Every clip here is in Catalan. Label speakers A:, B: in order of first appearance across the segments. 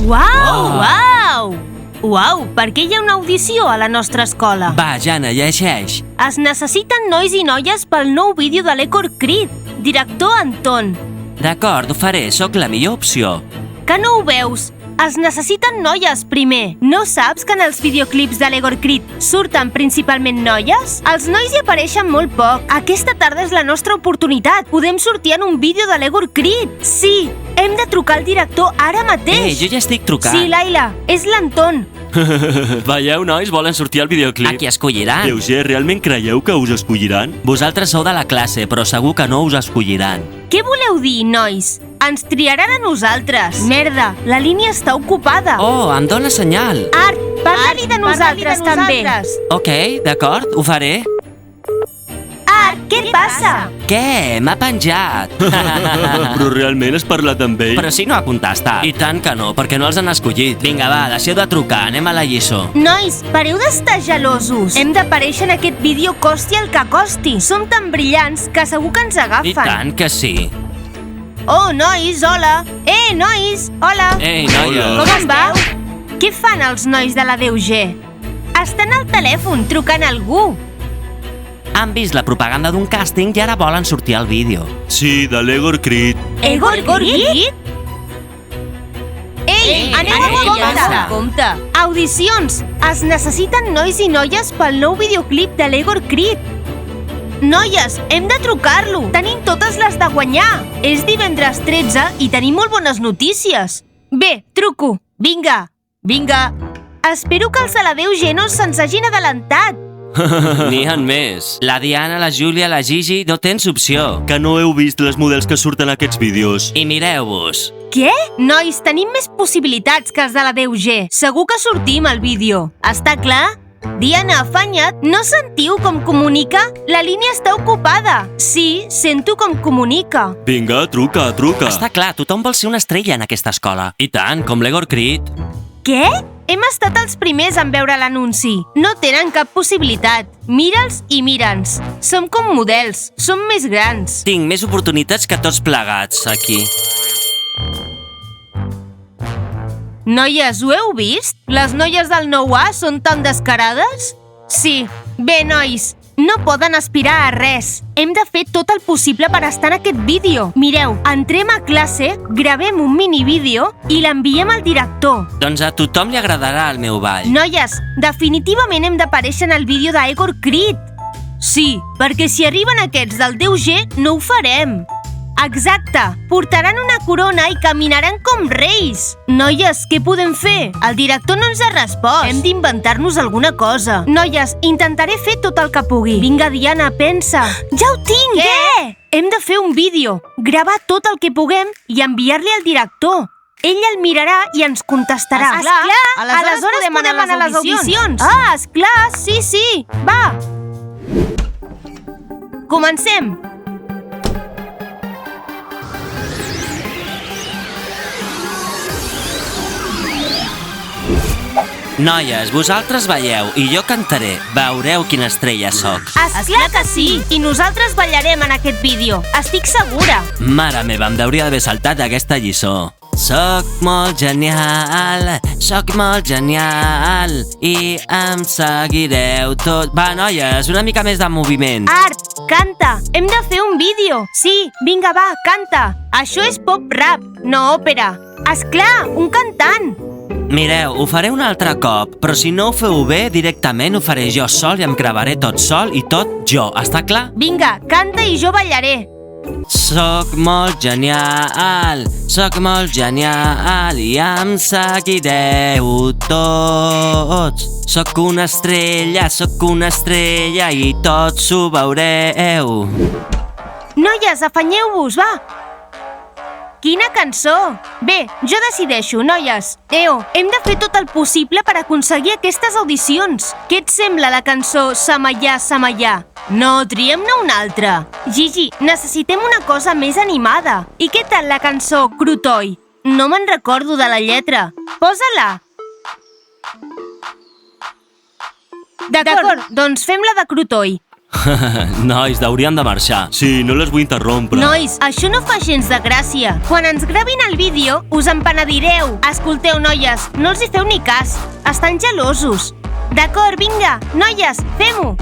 A: Uau! Uau, per què hi ha una audició a la nostra escola?
B: Va, Jana, llegeix.
A: Es necessiten nois i noies pel nou vídeo de l'Egor Crit. Director Anton.
B: D'acord, ho faré, sóc la millor opció.
A: Que no ho veus? Es necessiten noies, primer. No saps que en els videoclips de l'Egor Crit surten principalment noies? Els nois hi apareixen molt poc. Aquesta tarda és la nostra oportunitat. Podem sortir en un vídeo de l'Egor Crit. Sí, hem de trucar al director ara mateix.
B: Jo ja estic trucant.
A: Sí, Laila, és l'Anton.
B: Veieu, nois, volen sortir al videoclip. A qui escolliran?
C: Lleuger, realment creieu que us escolliran?
B: Vosaltres sou de la classe, però segur que no us escolliran.
A: Què voleu dir, nois? Ens triaran a nosaltres. Merda, la línia està ocupada.
B: Oh, em dóna senyal.
A: Art, parla-li de nosaltres també.
B: Ok, d'acord, ho faré.
A: Art, què passa?
B: Què? M'ha penjat.
C: Però realment has parlat amb ell?
B: Però si no ha contestat. I tant que no, perquè no els han escollit. Vinga, va, deixeu de trucar, anem a la lliçó.
A: Nois, pareu d'estar gelosos. Hem d'aparèixer en aquest vídeo costi el que costi. Som tan brillants que segur que ens agafen.
B: I tant que sí.
A: Oh, nois, hola. Nois, hola.
B: Ei, noia.
A: Com em va? Què fan els nois de la DUG? Estan al telèfon trucant a algú.
B: Han vist la propaganda d'un càsting i ara volen sortir al vídeo.
C: Sí, de l'Egor Crit.
A: Egor Crit? Ei, aneu a compte. Audicions. Es necessiten nois i noies pel nou videoclip de l'Egor Crit. Noies, hem de trucar-lo. Tenim totes les de guanyar. És divendres 13 i tenim molt bones notícies. Bé, truco. Vinga. Espero que els de la DUG no se'ns hagin adelantat.
B: N'hi ha més. La Diana, la Júlia, la Gigi, no tens opció.
C: Que no heu vist les models que surten a aquests vídeos.
B: I mireu-vos.
A: Què? Nois, tenim més possibilitats que els de la DUG. Segur que sortim al vídeo. Està clar? Diana, afanya't. No sentiu com comunica? La línia està ocupada. Sí, sento com comunica.
C: Vinga, truca.
B: Està clar, tothom vol ser una estrella en aquesta escola. I tant, com l'Egor Crit.
A: Què? Hem estat els primers en veure l'anunci. No tenen cap possibilitat. Mira'ls i mira'ns. Som com models. Som més grans.
B: Tinc més oportunitats que tots plegats, aquí.
A: Noies, ho heu vist? Les noies del 9A són tan descarades? Sí. Bé, nois, no poden aspirar a res. Hem de fer tot el possible per estar en aquest vídeo. Mireu, entrem a classe, gravem un minivídeo i l'enviem al director.
B: Doncs a tothom li agradarà el meu ball.
A: Noies, definitivament hem d'aparèixer en el vídeo d'Egor Crit. Sí, perquè si arriben aquests del DUG, no ho farem. Exacte, portaran una corona i caminaran com reis. Noies, què podem fer? El director no ens ha respost. Hem d'inventar-nos alguna cosa. Noies, intentaré fer tot el que pugui. Vinga, Diana, pensa. Ja ho tinc! Què? Hem de fer un vídeo, gravar tot el que puguem i enviar-li al director. Ell el mirarà i ens contestarà. Esclar, aleshores podem anar a les audicions. Ah, esclar, sí. Va. Comencem.
B: Noies, vosaltres balleu i jo cantaré. Veureu quina estrella sóc.
A: Esclar que sí! I nosaltres ballarem en aquest vídeo. Estic segura.
B: Mare meva, em hauria d'haver saltat aquesta lliçó. Soc molt genial i em seguireu tot. Va, noies, una mica més de moviment.
A: Art, canta! Hem de fer un vídeo. Sí, vinga, va, canta. Això és pop-rap, no òpera. Esclar, un cantant.
B: Mireu, ho faré un altre cop, però si no ho feu bé, directament ho faré jo sol i em gravaré tot sol i tot jo. Està clar?
A: Vinga, canta i jo ballaré.
B: Soc molt genial i em seguireu tots. Soc una estrella i tots ho veureu.
A: Noies, afanyeu-vos, va! Quina cançó! Bé, jo decideixo, noies. Hem de fer tot el possible per aconseguir aquestes audicions. Què et sembla la cançó Samallà, Samallà? No, triem-ne una altra. Gigi, necessitem una cosa més animada. I què tal la cançó Crutoi? No me'n recordo de la lletra. Posa-la. D'acord, doncs fem la de Crutoi.
B: Nois, haurien de marxar.
C: Sí, no les vull interrompre.
A: Nois, això no fa gens de gràcia. Quan ens gravin el vídeo, us en penedireu. Escolteu, noies, no els hi feu ni cas. Estan gelosos. D'acord, vinga, noies, fem-ho.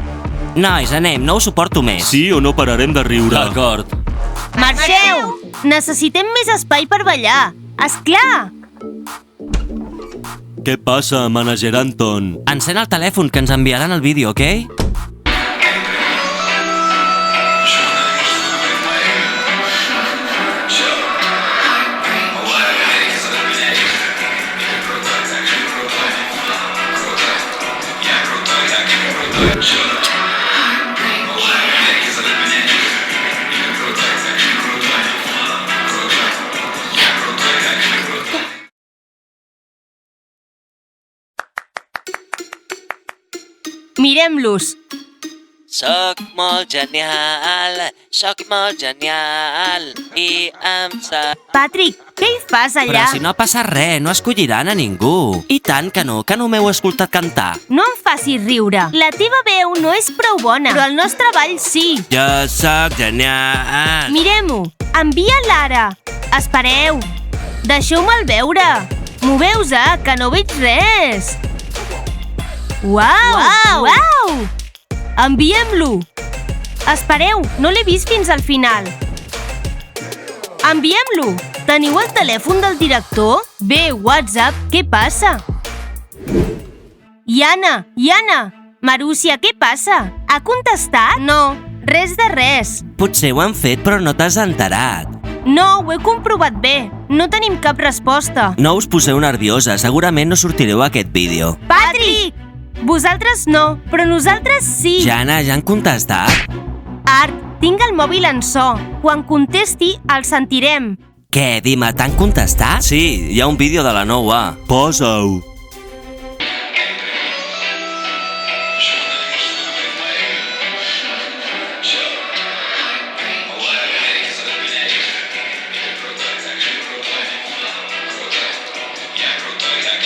B: Nois, anem, no ho suporto més.
C: Sí o no pararem de riure.
B: D'acord.
A: Marxeu! Necessitem més espai per ballar. Esclar!
C: Què passa, manager Anton?
B: Encén el telèfon que ens enviaran el vídeo, ok?
A: Mirem-los.
B: Soc molt genial i em sap...
A: Patrick, què hi fas allà?
B: Però si no passa res, no escolliran a ningú. I tant que no m'heu escoltat cantar.
A: No em facis riure. La teva veu no és prou bona, però el nostre ball sí.
B: Jo sóc genial.
A: Mirem-ho. Envia-la ara. Espereu. Deixeu-me'l veure. Moveu-se, que no veig res. Uau! Uau! Enviem-lo. Espereu, no l'he vist fins al final. Enviem-lo. Teniu el telèfon del director? Bé, WhatsApp, què passa? Iana! Marúcia, què passa? Ha contestat? No, res de res.
B: Potser ho han fet, però no t'has enterat.
A: No, ho he comprovat bé. No tenim cap resposta.
B: No us poseu nerviosa, segurament no sortireu a aquest vídeo.
A: Patrick! Vosaltres no, però nosaltres sí.
B: Jana, ja han contestat?
A: Art, tinc el mòbil en so. Quan contesti, el sentirem.
B: Què, Dima, t'han contestat? Sí, hi ha un vídeo de la 9A.
C: Posa-ho.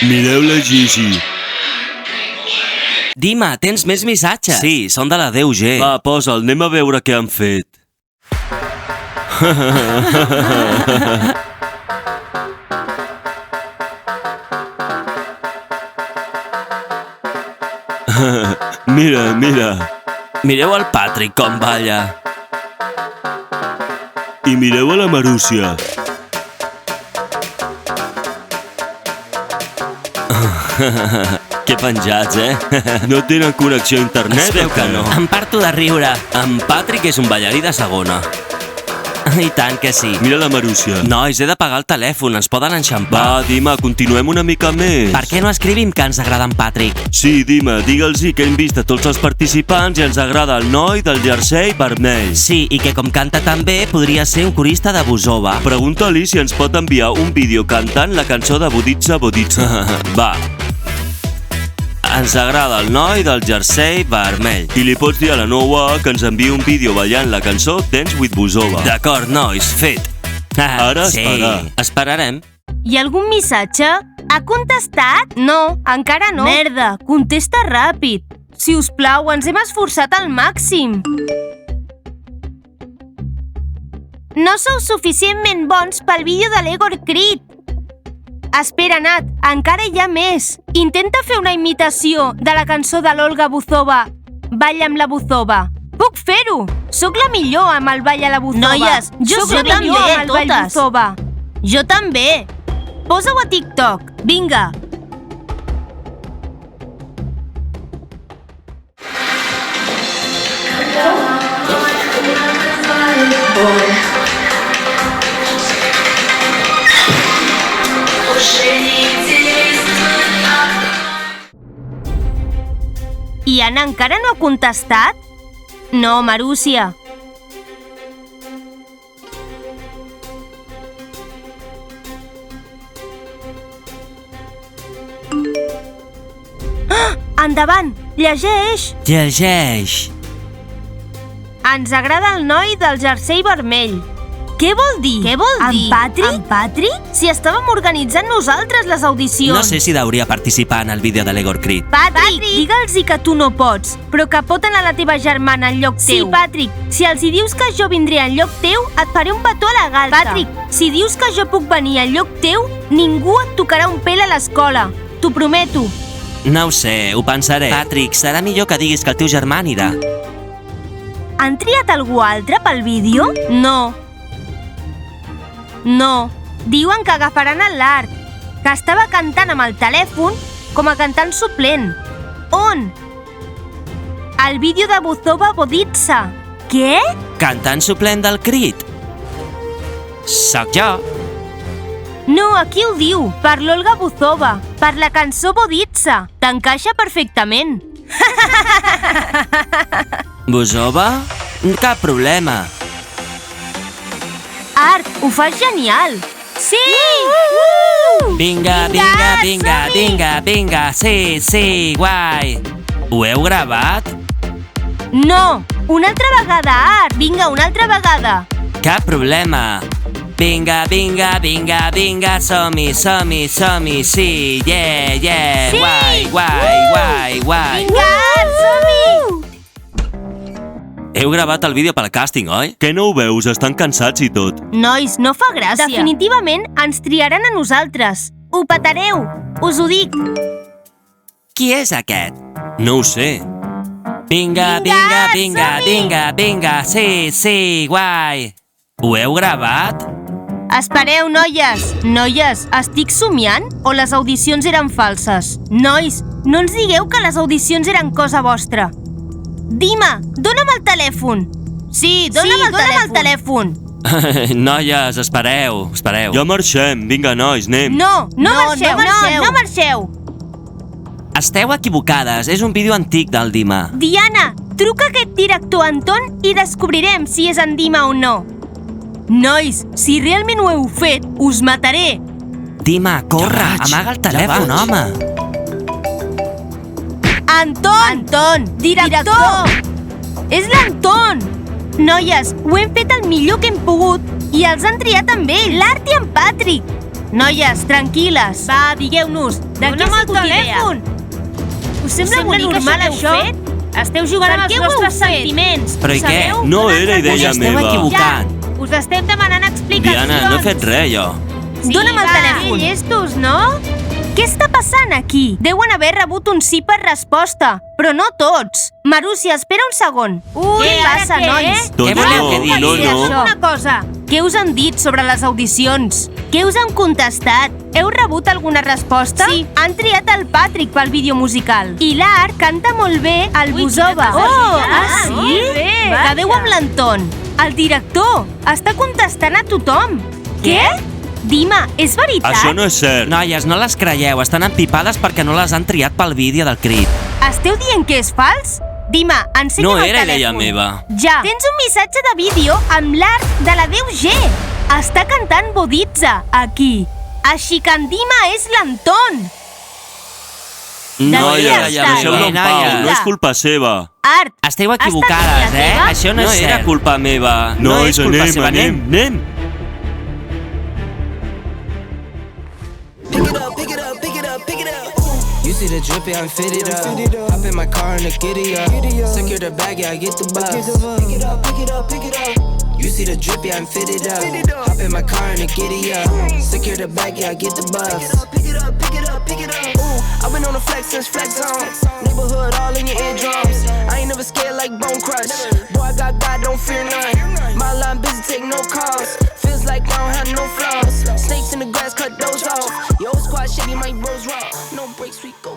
C: Mireu la Gigi.
B: Dima, tens més missatges? Sí, són de la 10G.
C: Va, posa'l, anem a veure què han fet. Mira.
B: Mireu el Patrick com balla.
C: I mireu a la Marúcia.
B: Que penjats,
C: No tenen connexió a internet?
B: Es veu que no. Em parto de riure. En Patrick és un ballarí de segona. I tant que sí.
C: Mira la Marúcia.
B: Nois, he de pagar el telèfon, ens poden enxampar.
C: Va, Dima, continuem una mica més.
B: Per què no escrivim que ens agrada en Patrick?
C: Sí, Dima, digue'ls-hi que hem vist a tots els participants i ens agrada el noi del jersei vermell.
B: Sí, i que com canta tan bé, podria ser un corista de Buzova.
C: Pregunta-li si ens pot enviar un vídeo cantant la cançó de Boditza Boditza. Va. Ens agrada el noi del jersei vermell. I li pots dir a la 9A que ens enviï un vídeo ballant la cançó Dance with Buzova.
B: D'acord, nois, fet.
C: Ara
B: sí,
C: esperar.
B: Esperarem.
A: Hi ha algun missatge? Ha contestat? No, encara no. Merda, contesta ràpid. Si us plau, ens hem esforçat al màxim. No sou suficientment bons pel vídeo de l'Egor Creed. Espera, Nat, encara hi ha més. Intenta fer una imitació de la cançó de l'Olga Buzova. Balla amb la Buzova. Puc fer-ho! Soc la millor amb el ball a la Buzova. Noies, jo soc la millor amb el ball Buzova. Jo també. Posa-ho a TikTok. Vinga. I Anna encara no ha contestat? No, Marúcia. Ah! Endavant! Llegeix!
B: Llegeix.
A: Ens agrada el noi del jersei vermell. Què vol dir?
D: Què vol dir?
A: En Patrick?
D: En Patrick?
A: Si estàvem organitzant nosaltres les audicions.
B: No sé si hauria participar en el vídeo de l'Egor Creed.
A: Patrick, digue'ls que tu no pots, però que pot anar la teva germana en lloc teu. Sí, Patrick, si els hi dius que jo vindré en lloc teu, et faré un petó a la galta. Patrick, si dius que jo puc venir en lloc teu, ningú et tocarà un pèl a l'escola. T'ho prometo.
B: No ho sé, ho pensaré. Patrick, serà millor que diguis que el teu germà anirà.
A: Han triat algú altre pel vídeo? No. No. Diuen que agafaran el l'Art, que estava cantant amb el telèfon com a cantant suplent. On? Al vídeo de Buzova Boditsa. Què?
B: Cantant suplent del Creed? Soc jo.
A: No, aquí ho diu, per l'Olga Buzova, per la cançó Boditsa. T'encaixa perfectament.
B: Buzova? Cap problema.
A: Art, ho fas genial. Sí!
B: Vinga, vinga, vinga, vinga, vinga. Sí, sí, guai. Ho heu gravat?
A: No, una altra vegada, Art. Vinga, una altra vegada.
B: Cap problema. Vinga, vinga, vinga, vinga, som-hi, som-hi, som-hi, sí, yeah, yeah,
A: Sí!
B: guai, guai, guai, guai.
A: Vinga, Art, som-hi!
C: Heu gravat el vídeo pel càsting, oi? Que no ho veus? Estan cansats i tot.
A: Nois, no fa gràcia. Definitivament ens triaran a nosaltres. Ho petareu, us ho dic.
B: Qui és aquest?
C: No ho sé.
B: Vinga, vinga, vinga, vinga, vinga, sí, sí, guai. Ho heu gravat?
A: Espereu, noies. Noies, estic somiant o les audicions eren falses? Nois, no ens digueu que les audicions eren cosa vostra. Dima, dona'm el telèfon. Sí, dona'm el telèfon.
B: Noies, espereu, espereu.
C: Ja marxem. Vinga, nois, anem.
A: No marxeu.
B: Esteu equivocades, és un vídeo antic del Dima.
A: Diana, truca a aquest director Anton i descobrirem si és en Dima o no. Nois, si realment ho heu fet, us mataré.
B: Dima, corre,
C: Ja vaig,
B: amaga el
C: ja
B: telèfon,
C: vaig.
B: home.
A: Anton, director! És l'Anton! Noies, ho hem fet el millor que hem pogut i els han triat amb ell, l'Art i en Patrick. Noies, tranquil·les. Va, digueu-nos, de què ha sigut idea? Us sembla normal això? Esteu jugant amb els vostres sentiments.
B: Però i què?
C: No era idea
B: Esteu
C: meva.
B: equivocant.
A: Us estem demanant explicacions.
C: Diana, no he fet res, jo.
A: Sí, dóna'm el telèfon. Llestos, no? Què està passant aquí? Deuen haver rebut un sí per resposta, però no tots. Marúcia, espera un segon. Què passa, nois?
C: Doncs
B: Què voleu que digui?
C: no.
A: Una cosa. Què us han dit sobre les audicions? Què us han contestat? Heu rebut alguna resposta? Sí. Han triat el Patrick pel vídeo musical. I l'Art canta molt bé el Buzova. Sí? Quedeu amb l'Anton. El director està contestant a tothom. Què? Dima, és veritat?
C: Això no és cert.
B: Noies, no les creieu, estan empipades perquè no les han triat pel vídeo del Creed.
A: Esteu dient que és fals? Dima, ensenya'm
C: No
A: el
C: era
A: telèfon.
C: idea meva.
A: Ja. Tens un missatge de vídeo amb l'Art de la Déu G. Està cantant Boditsa, aquí. Així que en Dima és l'Anton.
C: Noies,
A: ja
C: deixeu-lo en
B: està.
C: pau. No és culpa seva.
A: Art,
B: Esteu
A: ha estat
B: equivocades,
A: idea teva?
B: Això no,
C: No
B: és
C: era
B: cert.
C: culpa meva.
B: No
C: Nois,
B: és culpa
C: anem,
B: seva,
C: anem.
E: You see the drip, yeah, I'm fitted up. Hop in my car and the giddy up. Secure the bag, yeah, I get the bus. Pick it up. You see the drip, yeah, I'm fitted up. Hop in my car and the giddy up. Secure the bag, yeah, I get the bus. Pick it up. Ooh, I've been on the flex since flex zone. Neighborhood all in your eardrums. I ain't never scared like Bone Crush. Boy, I got God, don't fear none. My line busy, take no calls. Feels like I don't have no flaws. Snakes in the grass, cut those off. Yo, squad shitty, my bros raw. No breaks, we go